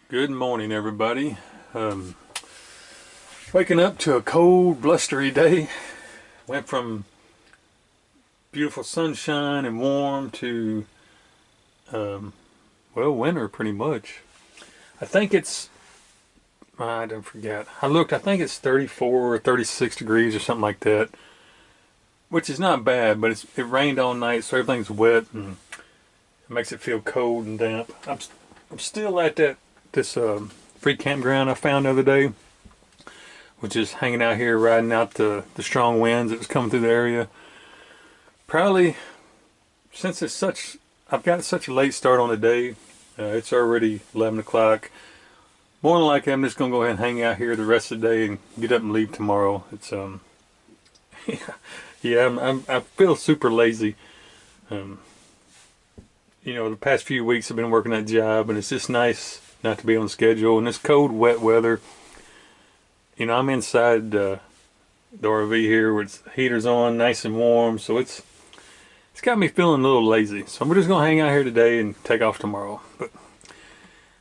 Good morning, everybody. Waking up to a cold, blustery day. Went from beautiful sunshine and warm to, well, winter pretty much. I think it's, I don't forget. I looked, I think it's 34 or 36 degrees or something like that, which is not bad, but it rained all night, so everything's wet and it makes it feel cold and damp. I'm still at this free campground I found the other day, which is hanging out here riding out the strong winds that was coming through the area. Probably since I've got such a late start on the day, it's already 11 o'clock. More than likely I'm just gonna go ahead and hang out here the rest of the day and get up and leave tomorrow. It's yeah, I feel super lazy. You know, the past few weeks I've been working that job, and it's just nice not to be on schedule. And this cold, wet weather, you know, I'm inside the RV here with heaters on, nice and warm, so it's got me feeling a little lazy. So we're just gonna hang out here today and take off tomorrow. But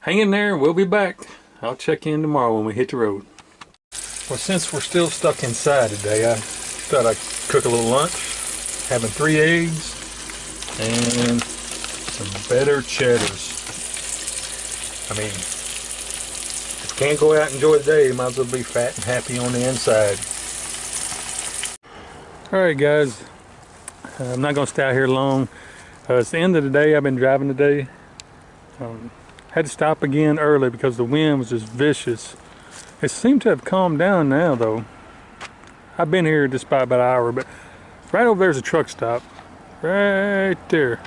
hang in there, we'll be back. I'll check in tomorrow when we hit the road. Well, since we're still stuck inside today, I thought I'd cook a little lunch. Having 3 eggs and some better cheddars. I mean, if you can't go out and enjoy the day, you might as well be fat and happy on the inside. Alright guys, I'm not going to stay out here long. It's the end of the day. I've been driving today. Had to stop again early because the wind was just vicious. It seemed to have calmed down now though. I've been here just about an hour, but right over there's a truck stop. Right there.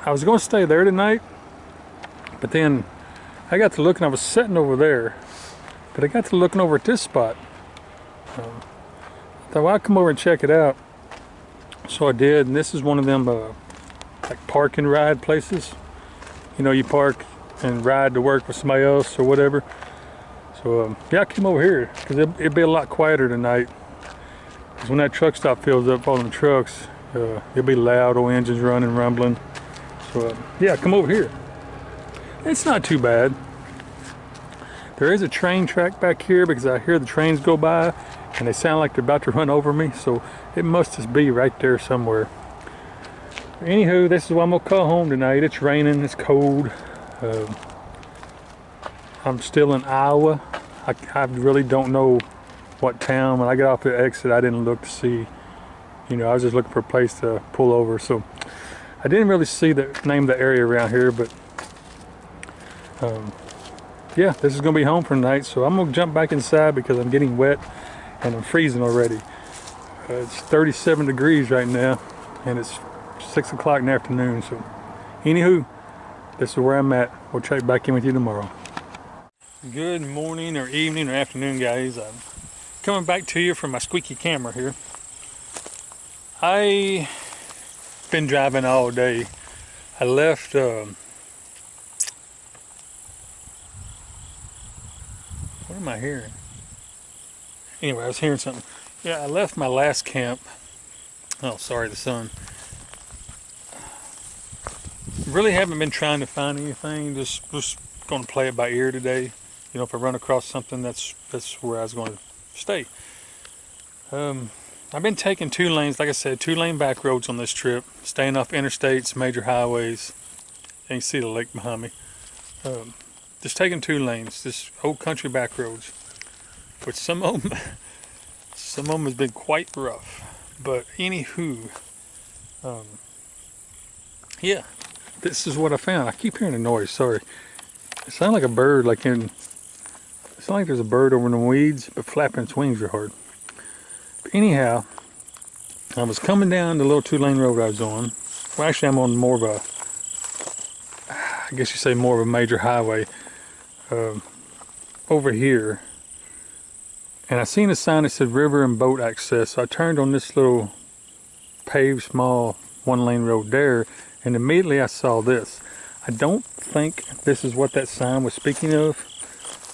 I was going to stay there tonight, but then I got to looking. I was sitting over there, but I got to looking over at this spot. I thought, well, I'll come over and check it out. So I did, and this is one of them like park and ride places. You know, you park and ride to work with somebody else or whatever. So yeah, I came over here because it'd be a lot quieter tonight. Because when that truck stop fills up, all them trucks, it'll be loud, old engines running, rumbling. So yeah, come over here. It's not too bad. There is a train track back here because I hear the trains go by and they sound like they're about to run over me, so it must just be right there somewhere. Anywho, this is what I'm gonna call home tonight. It's raining, it's cold. I'm still in Iowa. I really don't know what town. When I got off the exit, I didn't look to see. You know, I was just looking for a place to pull over, so I didn't really see the name of the area around here, but yeah, this is gonna be home for tonight. So I'm gonna jump back inside because I'm getting wet and I'm freezing already. It's 37 degrees right now, and it's 6 o'clock in the afternoon. So anywho, this is where I'm at. We'll check back in with you tomorrow. Good morning or evening or afternoon, guys. I'm coming back to you from my squeaky camera here. I been driving all day. I left what am I hearing? Anyway, I was hearing something. Yeah, I left my last camp. Oh, sorry, the sun. Really haven't been trying to find anything. Just gonna play it by ear today. You know, if I run across something, that's where I was going to stay. I've been taking 2 lanes, like I said, 2-lane back roads on this trip, staying off interstates, major highways. You can see the lake behind me. Just taking 2 lanes, just old country back roads, which some of them has been quite rough. But anywho, yeah, this is what I found. I keep hearing a noise. Sorry, it sounds like a bird, it sounds like there's a bird over in the weeds, but flapping its wings real hard. Anyhow, I was coming down the little 2-lane road I was on. Well, actually, I'm on more of a, I guess you say more of a major highway over here. And I seen a sign that said river and boat access. So I turned on this little paved small 1-lane road there, and immediately I saw this. I don't think this is what that sign was speaking of,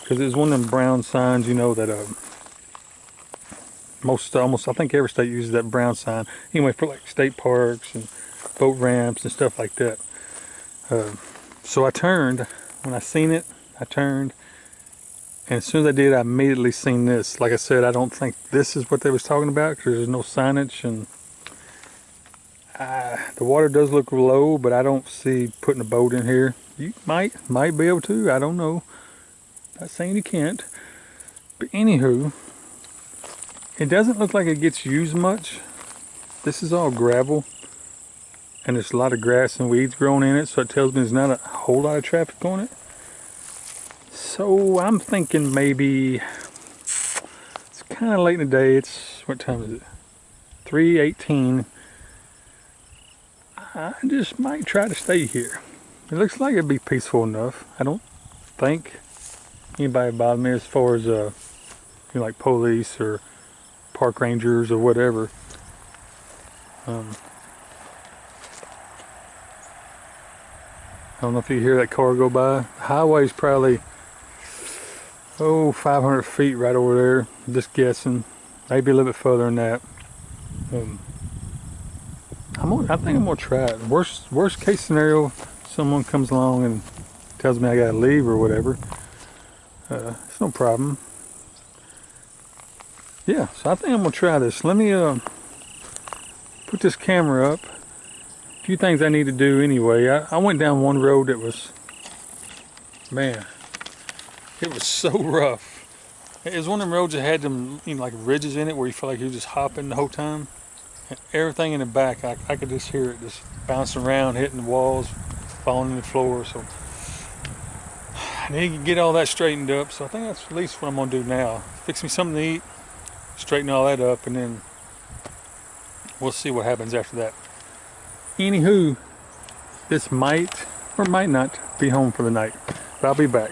because it was one of them brown signs, you know, that almost I think every state uses that brown sign anyway for like state parks and boat ramps and stuff like that. So I turned when I seen it, I turned. And as soon as I did, I immediately seen this. Like I said, I don't think this is what they was talking about because there's no signage, and the water does look low, but I don't see putting a boat in here. You might be able to. I don't know. Not saying you can't. But anywho, it doesn't look like it gets used much. This is all gravel, and there's a lot of grass and weeds growing in it, so it tells me there's not a whole lot of traffic on it. So I'm thinking maybe it's kind of late in the day. It's, what time is it? 3:18. I just might try to stay here. It looks like it'd be peaceful enough. I don't think anybody bother me as far as like police or park rangers or whatever. I don't know if you hear that car go by. The highway's probably 500 feet right over there. Just guessing. Maybe a little bit further than that. I think I'm gonna try it. Worst case scenario, someone comes along and tells me I gotta leave or whatever. It's no problem. Yeah, so I think I'm gonna try this. Let me put this camera up. A few things I need to do anyway. I went down one road that was, man, it was so rough. It was one of them roads that had them, like ridges in it where you feel like you're just hopping the whole time. And everything in the back, I could just hear it just bouncing around, hitting the walls, falling on the floor. So I need to get all that straightened up. So I think that's at least what I'm gonna do now. Fix me something to eat, straighten all that up, and then we'll see what happens after that. Anywho, this might or might not be home for the night, but I'll be back.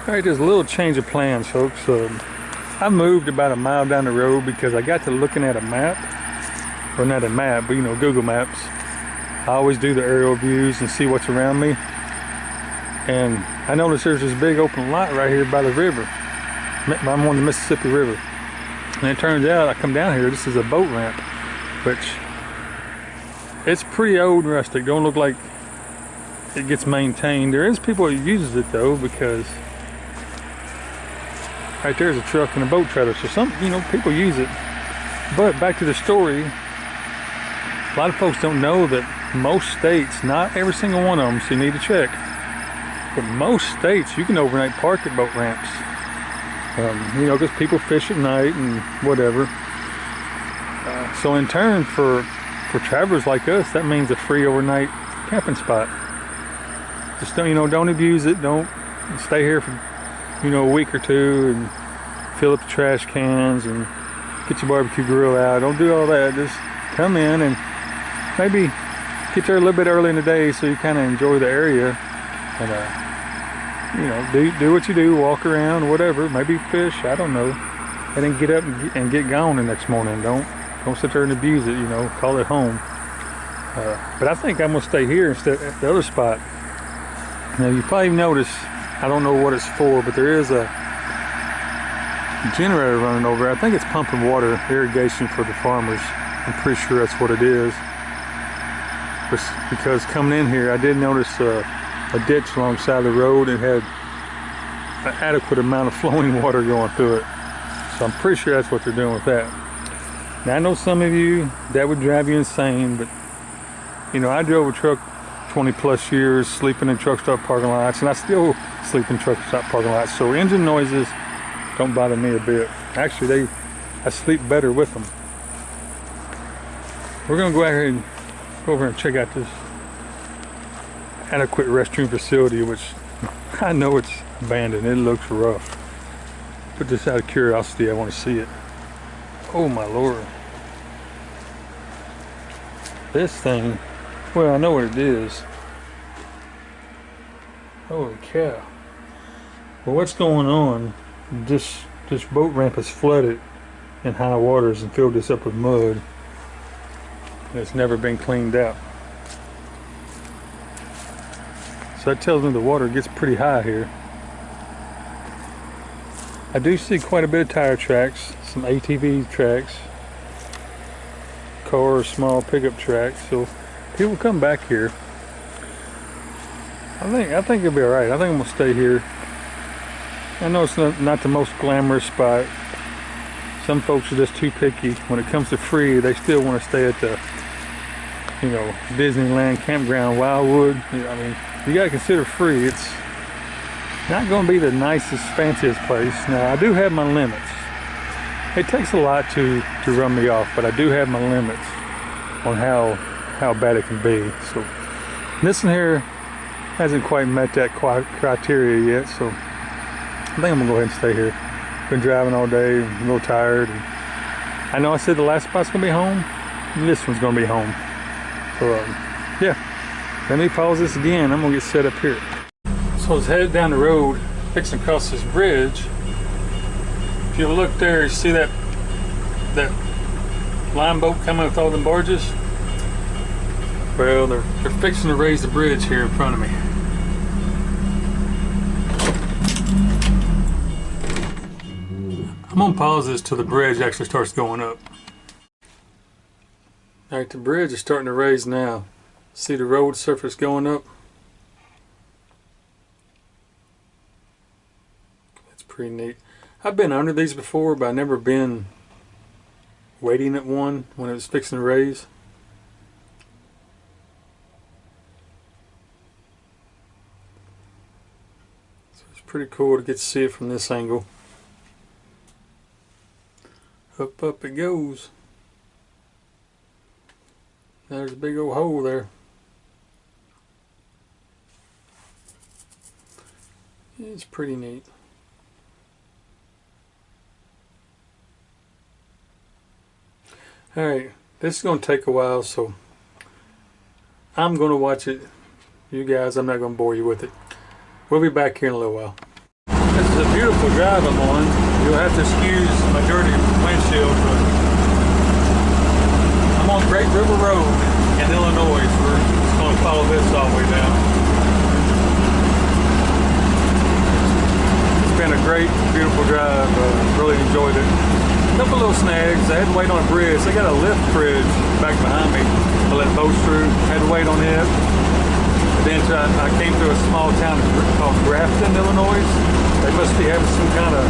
Alright, there's a little change of plans, folks. I moved about a mile down the road because I got to looking at a map, or not a map, but Google Maps. I always do the aerial views and see what's around me. And I noticed there's this big open lot right here by the river. I'm on the Mississippi River. And it turns out I come down here, this is a boat ramp, which it's pretty old and rustic. Don't look like it gets maintained. There is people that uses it though, because right there's a truck and a boat trailer, so some people use it. But back to the story, a lot of folks don't know that most states, not every single one of them, so you need to check, but most states you can overnight park at boat ramps. Because people fish at night and whatever. So in turn, for travelers like us, that means a free overnight camping spot. Just don't abuse it. Don't stay here for a week or two and fill up the trash cans and get your barbecue grill out. Don't do all that. Just come in and maybe get there a little bit early in the day so you kind of enjoy the area and do what you do, walk around, whatever, maybe fish, I don't know, and then get up and get gone the next morning. Don't sit there and abuse it, call it home. But I think I'm gonna stay here instead at the other spot. Now you probably notice, I don't know what it's for, but there is a generator running over. I think it's pumping water, irrigation for the farmers. I'm pretty sure that's what it is. Because coming in here, I did notice a ditch alongside the road and had an adequate amount of flowing water going through it. So I'm pretty sure that's what they're doing with that. Now I know some of you, that would drive you insane, but I drove a truck 20 plus years, sleeping in truck stop parking lots, and I still sleep in truck stop parking lots. So engine noises don't bother me a bit. Actually, I sleep better with them. We're gonna go over and check out this adequate restroom facility, which I know it's abandoned. It looks rough. But just out of curiosity, I want to see it. Oh my Lord. This thing, well, I know what it is. Holy cow. Well, what's going on? This boat ramp is flooded in high waters and filled this up with mud. And it's never been cleaned out. So that tells me the water gets pretty high here. I do see quite a bit of tire tracks, some ATV tracks, car or small pickup tracks, so people come back here. I think it'll be all right. I think I'm gonna stay here. I know it's not the most glamorous spot. Some folks are just too picky. When it comes to free, they still want to stay at the, you know, Disneyland Campground Wildwood. I mean, you gotta consider free. It's not gonna be the nicest, fanciest place. Now, I do have my limits. It takes a lot to run me off, but I do have my limits on how bad it can be. So this one here hasn't quite met that criteria yet, so I think I'm gonna go ahead and stay here. Been driving all day, I'm a little tired. And I know I said the last spot's gonna be home, and this one's gonna be home. So yeah, let me pause this again. I'm gonna get set up here. So I was headed down the road, fixing to cross this bridge. If you look there, you see that line boat coming with all them barges? Well, they're fixing to raise the bridge here in front of me. I'm gonna pause this till the bridge actually starts going up. Alright, the bridge is starting to raise now. See the road surface going up? That's pretty neat. I've been under these before, but I've never been waiting at one when it was fixing to raise. So it's pretty cool to get to see it from this angle. Up it goes. There's a big old hole there. It's pretty neat. Alright, this is going to take a while, so I'm going to watch it. You guys, I'm not going to bore you with it. We'll be back here in a little while. This is a beautiful drive I'm on. You'll have to excuse my dirty windshield, but I'm on Great River Road in Illinois. We're just going to follow this all the way down. It's been a great, beautiful drive. Really enjoyed it. A couple little snags. I had to wait on a bridge. They got a lift bridge back behind me to let boats through. Had to wait on it. Then I came to a small town called Grafton, Illinois. They must be having some kind of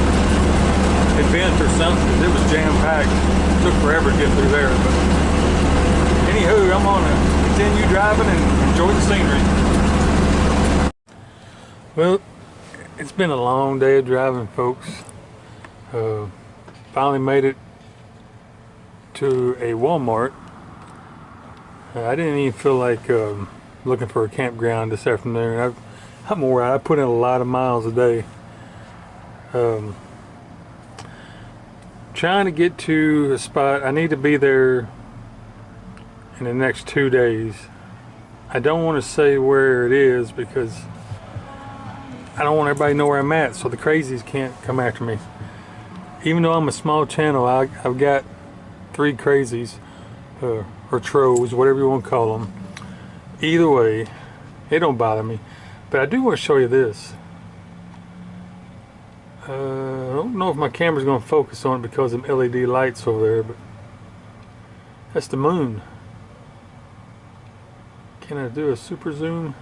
event or something. It was jam-packed. It took forever to get through there. But anywho, I'm going to continue driving and enjoy the scenery. Well, it's been a long day of driving, folks. Finally made it to a Walmart. I didn't even feel like looking for a campground this afternoon. I'm alright. I put in a lot of miles a day. Trying to get to a spot. I need to be there in the next 2 days. I don't want to say where it is because I don't want everybody to know where I'm at, so the crazies can't come after me. Even though I'm a small channel, I've got 3 crazies, or trolls, whatever you want to call them. Either way, it don't bother me. But I do want to show you this. I don't know if my camera's going to focus on it because of them LED lights over there, but that's the moon. Can I do a super zoom?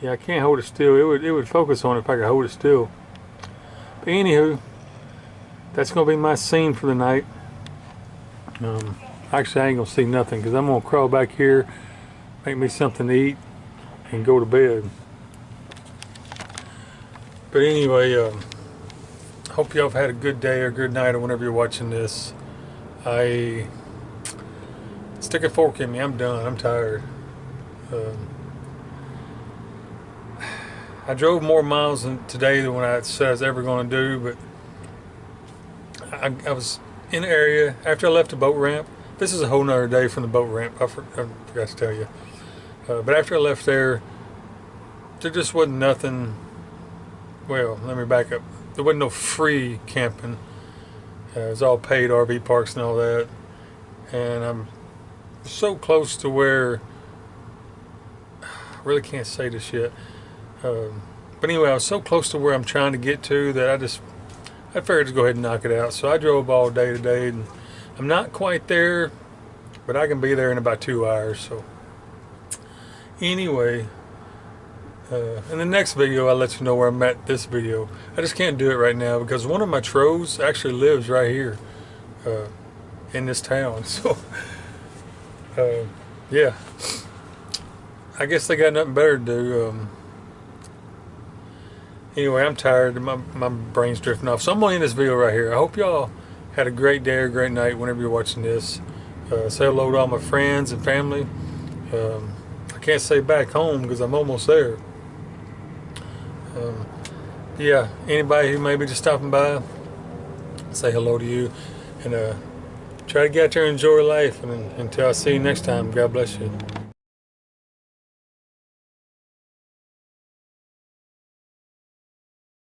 Yeah, I can't hold it still. It would focus on it if I could hold it still. But anywho, that's going to be my scene for the night. Actually, I ain't going to see nothing because I'm going to crawl back here, make me something to eat, and go to bed. But anyway, hope y'all have had a good day or good night or whenever you're watching this. Stick a fork in me. I'm done. I'm tired. I drove more miles today than what I said I was ever going to do, but I was in the area after I left the boat ramp. This is a whole nother day from the boat ramp. I forgot to tell you. But after I left there just wasn't nothing. Well, let me back up. There wasn't no free camping. It was all paid RV parks and all that. And I'm so close to where I really can't say this yet. But anyway, I was so close to where I'm trying to get to that I figured to go ahead and knock it out. So I drove all day today, and I'm not quite there, but I can be there in about 2 hours. So Anyway, in the next video, I'll let you know where I'm at this video. I just can't do it right now because one of my trolls actually lives right here in this town. So, yeah. I guess they got nothing better to do. Anyway, I'm tired. My brain's drifting off. So I'm going to end this video right here. I hope y'all had a great day or great night whenever you're watching this. Say hello to all my friends and family. I can't say back home because I'm almost there. Yeah, anybody who may be just stopping by, say hello to you. And try to get out there and enjoy life. And until I see you next time, God bless you.